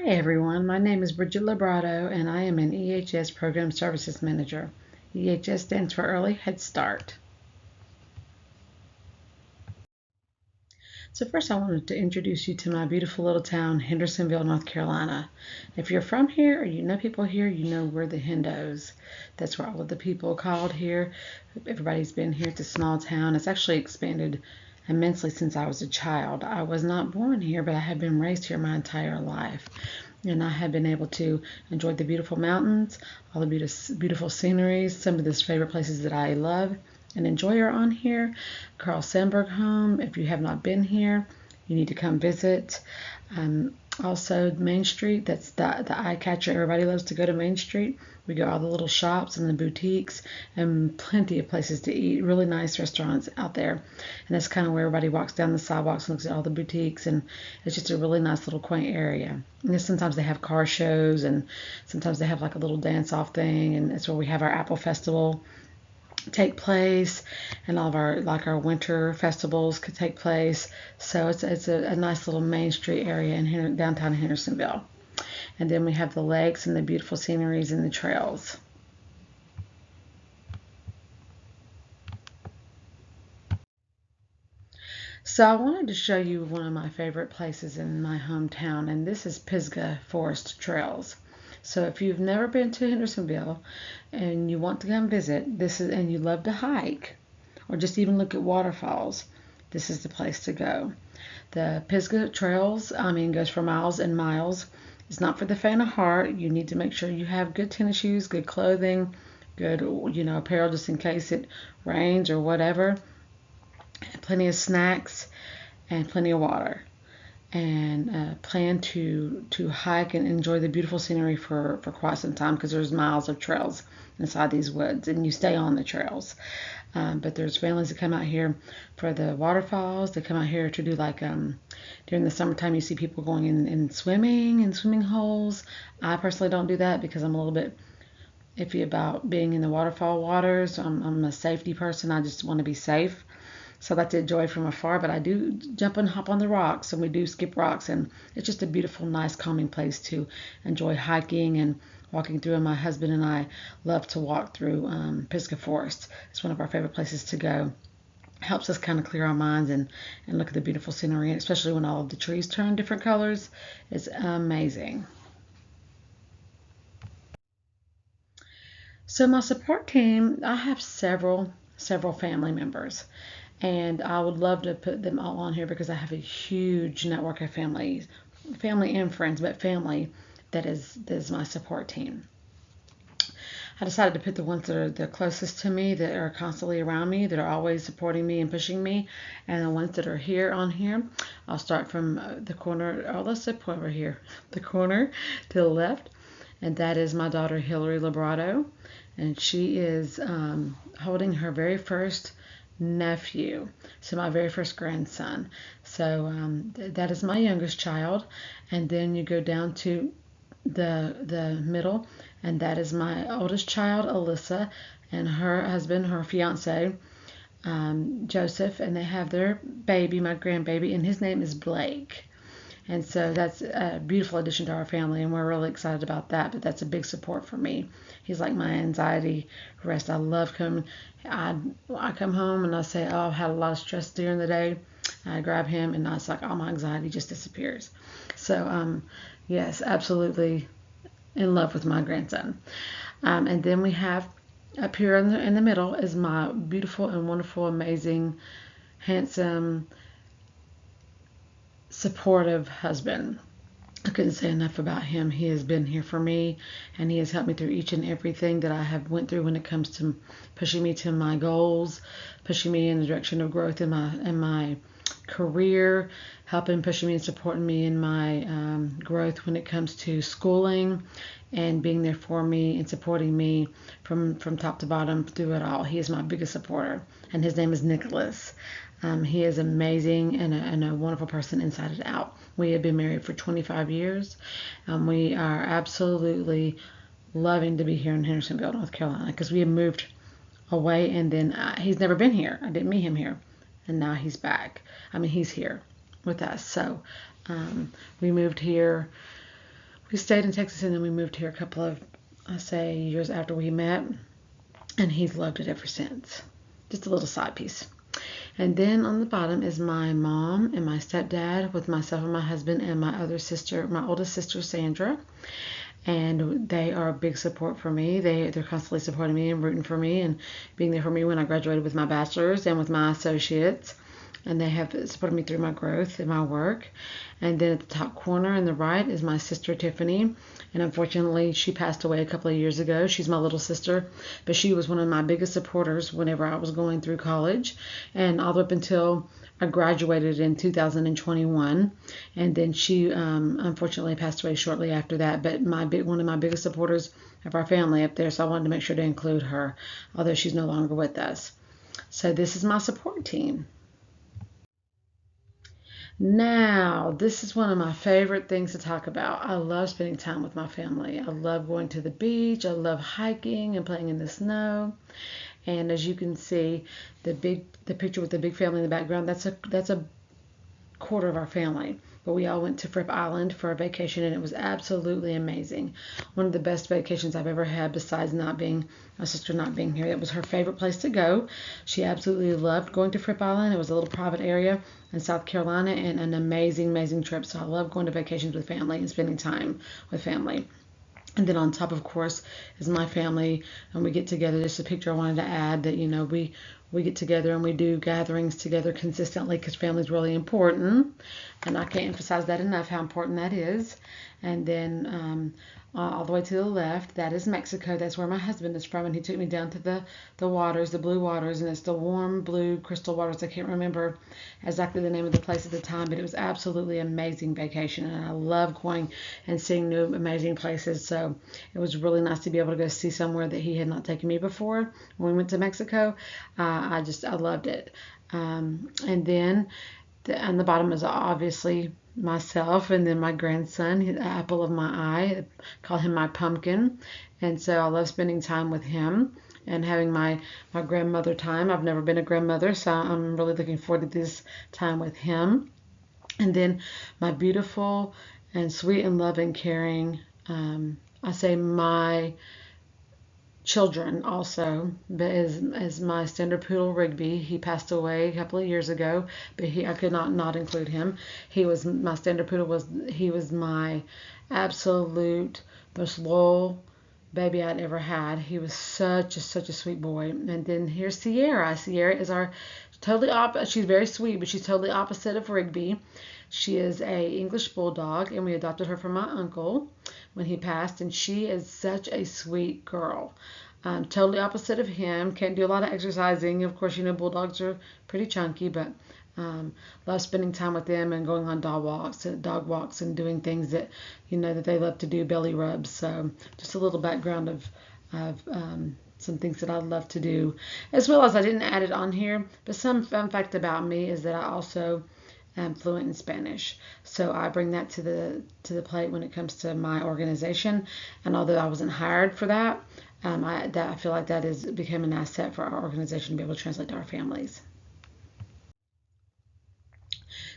Hi everyone, my name is Bridget Librado and I am an EHS Program Services Manager. EHS stands for Early Head Start. So first I wanted to introduce you to my beautiful little town, Hendersonville, North Carolina. If you're from here or you know people here, you know we're the Hendos. That's where all of the people called here. Everybody's been here. It's a small town. It's actually expanded immensely since I was a child. I was not born here, but I have been raised here my entire life. And I have been able to enjoy the beautiful mountains, all the beautiful sceneries, some of the favorite places that I love and enjoy are on here. Carl Sandburg Home, if you have not been here, you need to come visit. Also Main Street, that's the eye catcher. Everybody loves to go to Main Street. We go all the little shops and the boutiques and plenty of places to eat. Really nice restaurants out there. And that's kind of where everybody walks down the sidewalks and looks at all the boutiques. And it's just a really nice little quaint area. And sometimes they have car shows and sometimes they have like a little dance off thing. And that's where we have our Apple Festival take place, and all of our winter festivals could take place. So it's a nice little Main Street area in downtown Hendersonville. And then we have the lakes and the beautiful sceneries and the trails. So I wanted to show you one of my favorite places in my hometown, and this is Pisgah Forest Trails. So if you've never been to Hendersonville and you want to come visit, and you love to hike or just even look at waterfalls, this is the place to go. The Pisgah Trails, goes for miles and miles. It's not for the faint of heart. You need to make sure you have good tennis shoes, good clothing, good, apparel just in case it rains or whatever. Plenty of snacks and plenty of water. And plan to hike and enjoy the beautiful scenery for quite some time, because there's miles of trails inside these woods and you stay on the trails. But there's families that come out here for the waterfalls. They come out here to do during the summertime, you see people going in swimming in swimming holes. I personally don't do that because I'm a little bit iffy about being in the waterfall waters. I'm a safety person. I just want to be safe. So I like to enjoy from afar, but I do jump and hop on the rocks, and we do skip rocks, and it's just a beautiful, nice, calming place to enjoy hiking and walking through. And my husband and I love to walk through Pisgah Forest. It's one of our favorite places to go. Helps us kind of clear our minds and look at the beautiful scenery, especially when all of the trees turn different colors. It's amazing. So my support team, I have several family members. And I would love to put them all on here because I have a huge network of family and friends, but family that is my support team. I decided to put the ones that are the closest to me, that are constantly around me, that are always supporting me and pushing me, and the ones that are here on here. I'll start from the corner. Oh, let's put over here, the corner to the left, and that is my daughter Hillary Librado, and she is holding her very first nephew, so my very first grandson. So that is my youngest child, and then you go down to the middle, and that is my oldest child, Alyssa, and her husband, her fiance, Joseph, and they have their baby, my grandbaby, and his name is Blake. And so that's a beautiful addition to our family, and we're really excited about that. But that's a big support for me. He's like my anxiety rest. I love coming. I come home and I say, oh, I've had a lot of stress during the day. I grab him, and it's like all my anxiety just disappears. So, yes, absolutely in love with my grandson. And then we have up here in the middle is my beautiful and wonderful, amazing, handsome, supportive husband. I couldn't say enough about him. He has been here for me, and he has helped me through each and everything that I have went through when it comes to pushing me to my goals, pushing me in the direction of growth in my career, pushing me and supporting me in my growth when it comes to schooling, and being there for me and supporting me from top to bottom through it all. He is my biggest supporter, and his name is Nicholas. He is amazing and a wonderful person inside and out. We have been married for 25 years. We are absolutely loving to be here in Hendersonville, North Carolina, because we have moved away, and then he's never been here. I didn't meet him here, and now he's back. He's here with us. So we moved here We stayed in Texas and then we moved here a couple of, I say, years after we met, and he's loved it ever since. Just a little side piece. And then on the bottom is my mom and my stepdad with myself and my husband and my other sister, my oldest sister, Sandra. And they are a big support for me. They're constantly supporting me and rooting for me and being there for me when I graduated with my bachelor's and with my associates. And they have supported me through my growth and my work. And then at the top corner in the right is my sister Tiffany. And unfortunately, she passed away a couple of years ago. She's my little sister, but she was one of my biggest supporters whenever I was going through college, and all the way up until I graduated in 2021. And then she unfortunately passed away shortly after that. But one of my biggest supporters of our family up there, so I wanted to make sure to include her, although she's no longer with us. So this is my support team. Now, this is one of my favorite things to talk about. I love spending time with my family. I love going to the beach. I love hiking and playing in the snow. And as you can see, the picture with the big family in the background, that's a quarter of our family. But we all went to Fripp Island for a vacation, and it was absolutely amazing. One of the best vacations I've ever had, besides my sister not being here. It was her favorite place to go. She absolutely loved going to Fripp Island. It was a little private area in South Carolina, and an amazing, amazing trip. So I love going to vacations with family and spending time with family. And then on top, of course, is my family, and we get together. Just a picture I wanted to add that, we get together and we do gatherings together consistently because family is really important. And I can't emphasize that enough, how important that is. And then all the way to the left, that is Mexico. That's where my husband is from, and he took me down to the waters, the blue waters, and it's the warm blue crystal waters. I can't remember exactly the name of the place at the time, but it was absolutely amazing vacation, and I love going and seeing new amazing places. So it was really nice to be able to go see somewhere that he had not taken me before when we went to Mexico. I loved it. And then on the bottom is obviously myself, and then my grandson, the apple of my eye. I call him my pumpkin, and so I love spending time with him and having my grandmother time. I've never been a grandmother, so I'm really looking forward to this time with him. And then my beautiful and sweet and loving, caring, I say my children also, but as my standard poodle Rigby. He passed away a couple of years ago, but I could not include him. He was my standard poodle. He was my absolute most loyal baby I'd ever had. He was such a sweet boy. And then here's Sierra. Sierra is our totally opposite. She's very sweet, but she's totally opposite of Rigby. She is a English bulldog, and we adopted her from my uncle when he passed, and she is such a sweet girl. Totally opposite of him. Can't do a lot of exercising. Of course, bulldogs are pretty chunky, but love spending time with them and going on dog walks and doing things that that they love to do, belly rubs. So just a little background of some things that I love to do, as well as I didn't add it on here, but some fun fact about me is that I also am fluent in Spanish. So I bring that to the plate when it comes to my organization. And although I wasn't hired for that, I feel like that has become an asset for our organization to be able to translate to our families.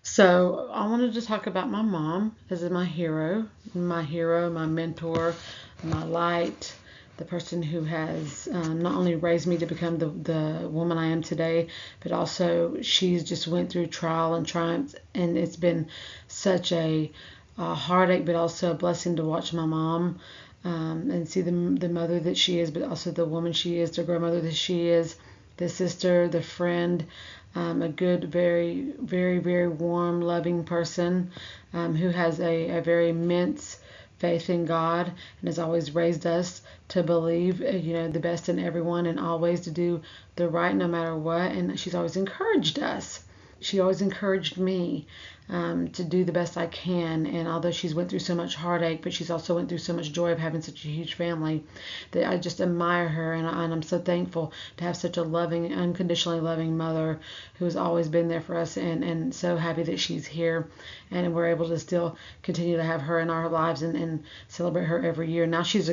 So I wanted to talk about my mom as my hero, my mentor, my light, the person who has not only raised me to become the woman I am today, but also she's just went through trial and triumph, and it's been such a heartache, but also a blessing to watch my mom and see the mother that she is, but also the woman she is, the grandmother that she is, the sister, the friend, a good, very, very, very warm, loving person who has a very immense faith in God and has always raised us to believe, the best in everyone and always to do the right no matter what. And she's always encouraged us. She always encouraged me to do the best I can. And although she's went through so much heartache, but she's also went through so much joy of having such a huge family, that I just admire her. And I'm so thankful to have such a loving, unconditionally loving mother who has always been there for us, and so happy that she's here. And we're able to still continue to have her in our lives and celebrate her every year. Now she's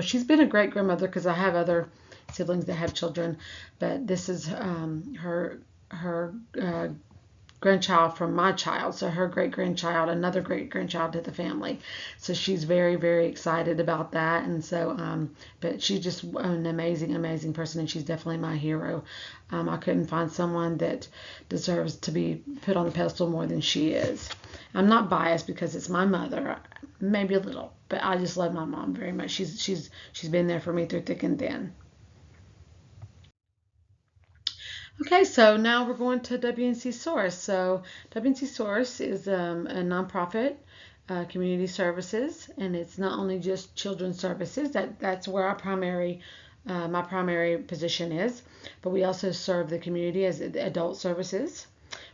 she's been a great grandmother because I have other siblings that have children, but this is her grandchild from my child, so her great-grandchild, another great-grandchild to the family. So she's very, very excited about that. And so, but she's just an amazing, amazing person, and she's definitely my hero. I couldn't find someone that deserves to be put on the pedestal more than she is. I'm not biased because it's my mother, maybe a little, but I just love my mom very much. She's been there for me through thick and thin. Okay, so now we're going to WNC Source. So WNC Source is a nonprofit community services, and it's not only just children's services. That's where my primary position is, but we also serve the community as adult services.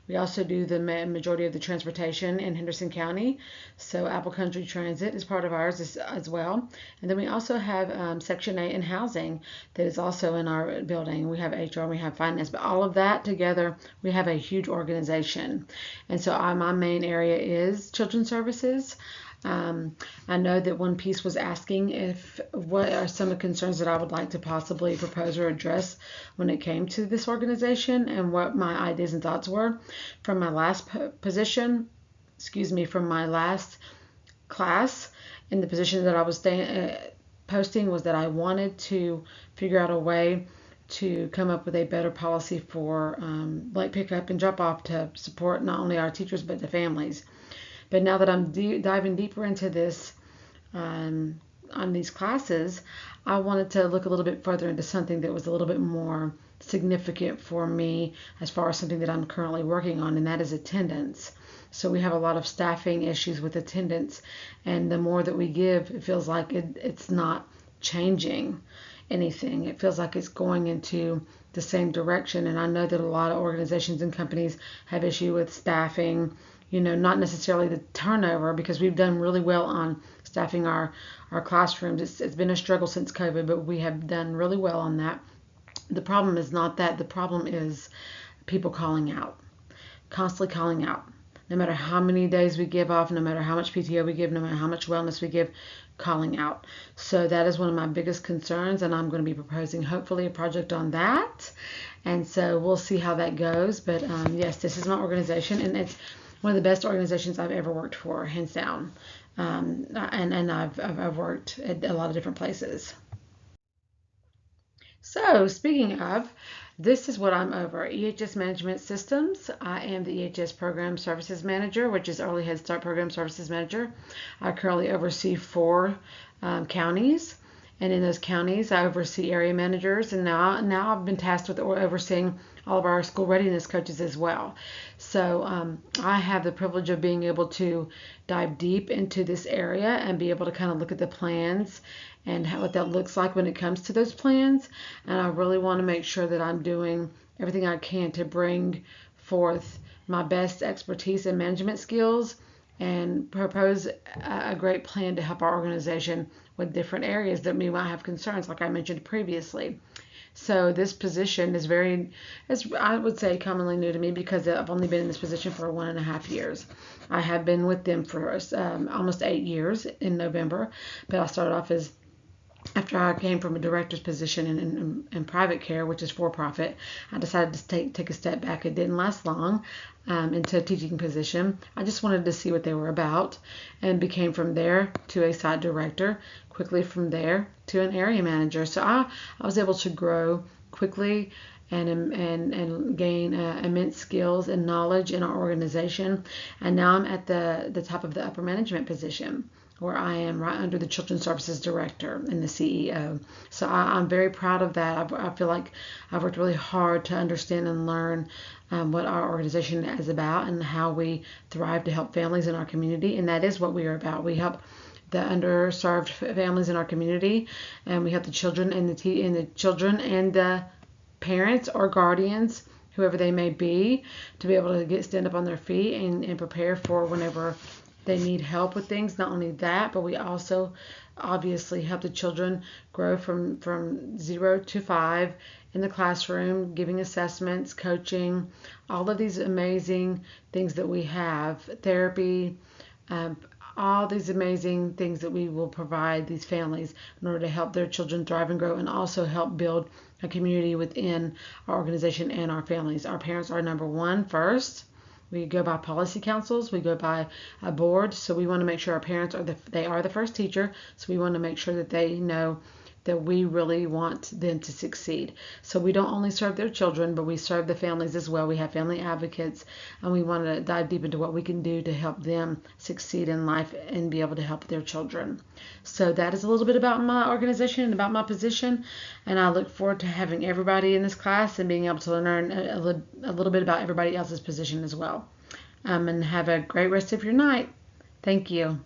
We also do the majority of the transportation in Henderson County. So Apple Country Transit is part of ours as well. And then we also have Section 8 in housing that is also in our building. We have HR and we have finance, but all of that together, we have a huge organization. And so my main area is children's services. I know that one piece was asking what are some of the concerns that I would like to possibly propose or address when it came to this organization, and what my ideas and thoughts were from my last from my last class. In the position that I was posting was that I wanted to figure out a way to come up with a better policy for late pickup and drop off to support not only our teachers but the families. But now that I'm diving deeper into this on these classes, I wanted to look a little bit further into something that was a little bit more significant for me as far as something that I'm currently working on, and that is attendance. So we have a lot of staffing issues with attendance, and the more that we give, it feels like it's not changing anything. It feels like it's going into the same direction, and I know that a lot of organizations and companies have issue with staffing. Not necessarily the turnover, because we've done really well on staffing our classrooms. It's been a struggle since COVID, but we have done really well on that. The problem is not that. The problem is people calling out, constantly calling out. No matter how many days we give off, no matter how much PTO we give, no matter how much wellness we give, calling out. So that is one of my biggest concerns, and I'm going to be proposing hopefully a project on that. And so we'll see how that goes. But yes, this is my organization, and it's one of the best organizations I've ever worked for, hands down. And I've worked at a lot of different places. So speaking of, this is what I'm over. EHS Management Systems. I am the EHS Program Services Manager, which is Early Head Start Program Services Manager. I currently oversee 4 counties. And in those counties, I oversee area managers, and now I've been tasked with overseeing all of our school readiness coaches as well. So I have the privilege of being able to dive deep into this area and be able to kind of look at the plans and what that looks like when it comes to those plans. And I really want to make sure that I'm doing everything I can to bring forth my best expertise and management skills and propose a great plan to help our organization with different areas that we might have concerns, like I mentioned previously. So this position is as I would say, commonly new to me, because I've only been in this position for 1.5 years. I have been with them for almost 8 years in November, but I started off after I came from a director's position in private care, which is for profit. I decided to take a step back. It didn't last long into a teaching position. I just wanted to see what they were about, and became from there to a site director, quickly from there to an area manager. So I was able to grow quickly and gain immense skills and knowledge in our organization. And now I'm at the top of the upper management position, where I am right under the Children's Services Director and the CEO. So I'm very proud of that. I feel like I've worked really hard to understand and learn what our organization is about and how we thrive to help families in our community. And that is what we are about. We help the underserved families in our community, and we help the children and the children and the parents or guardians, whoever they may be, to be able to stand up on their feet and prepare for whenever they need help with things. Not only that, but we also obviously help the children grow from 0 to 5 in the classroom, giving assessments, coaching, all of these amazing things that we have, therapy, all these amazing things that we will provide these families in order to help their children thrive and grow, and also help build a community within our organization and our families. Our parents are number one first, We go by policy councils. We go by a board. So we want to make sure our parents are the first teacher. So we want to make sure that they know that we really want them to succeed. So we don't only serve their children, but we serve the families as well. We have family advocates, and we want to dive deep into what we can do to help them succeed in life and be able to help their children. So that is a little bit about my organization and about my position, and I look forward to having everybody in this class and being able to learn a little bit about everybody else's position as well. And have a great rest of your night. Thank you.